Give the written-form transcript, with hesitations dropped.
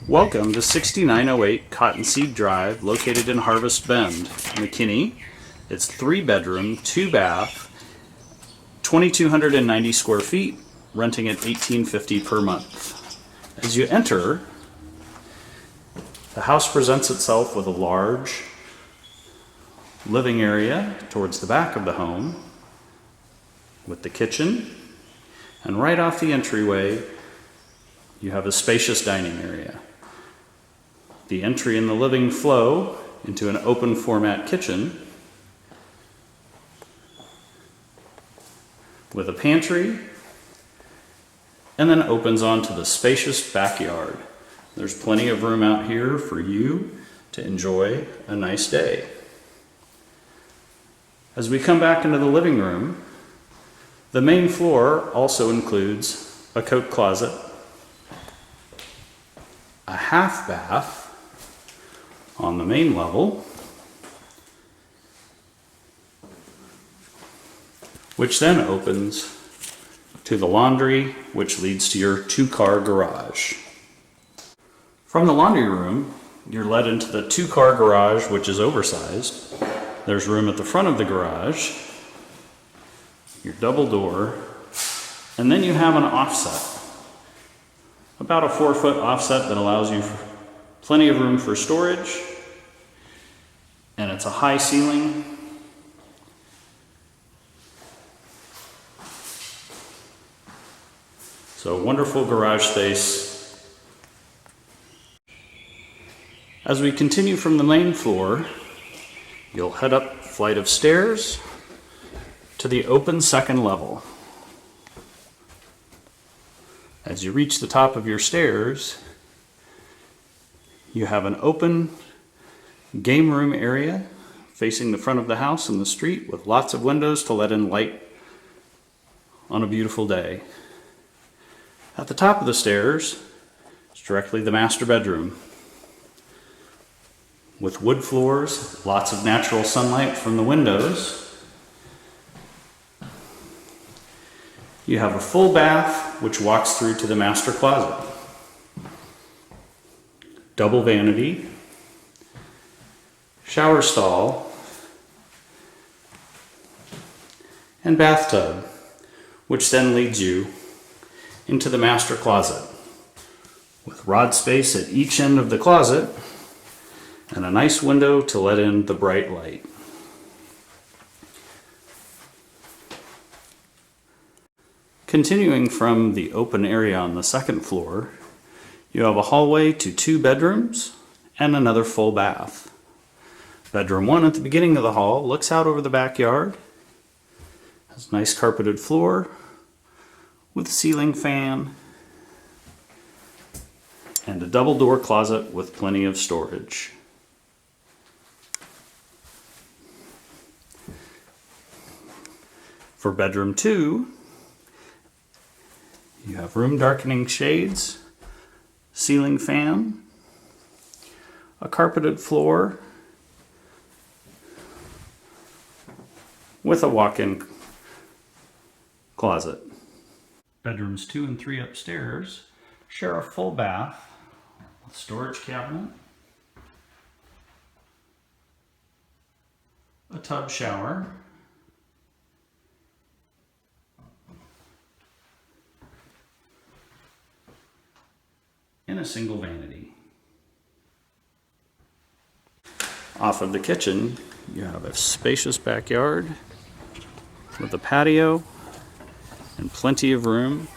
Welcome to 6908 Cottonseed Drive, located in Harvest Bend, McKinney. It's 3-bedroom, 2-bath, 2,290 square feet, renting at $1,850 per month. As you enter, the house presents itself with a large living area towards the back of the home, with the kitchen, and right off the entryway, you have a spacious dining area. The entry and the living flow into an open format kitchen with a pantry, and then opens onto the spacious backyard. There's plenty of room out here for you to enjoy a nice day. As we come back into the living room, the main floor also includes a coat closet, a half bath on the main level, which then opens to the laundry, which leads to your 2-car garage. From the laundry room, you're led into the 2-car garage, which is oversized. There's room at the front of the garage, your double door, and then you have an offset. About a 4-foot offset that allows you plenty of room for storage, and it's a high ceiling. So wonderful garage space. As we continue from the main floor, you'll head up a flight of stairs to the open second level. As you reach the top of your stairs, you have an open game room area facing the front of the house and the street with lots of windows to let in light on a beautiful day. At the top of the stairs is directly the master bedroom with wood floors, lots of natural sunlight from the windows. You have a full bath which walks through to the master closet. Double vanity, shower stall, and bathtub, which then leads you into the master closet with rod space at each end of the closet and a nice window to let in the bright light. Continuing from the open area on the second floor, you have a hallway to 2 bedrooms and another full bath. Bedroom 1 at the beginning of the hall looks out over the backyard, has a nice carpeted floor with a ceiling fan and a double door closet with plenty of storage. For bedroom 2, you have room darkening shades, ceiling fan, a carpeted floor with a walk-in closet. Bedrooms 2 and 3 upstairs share a full bath with storage cabinet, a tub shower, and a single vanity. Off of the kitchen, you have a spacious backyard with a patio and plenty of room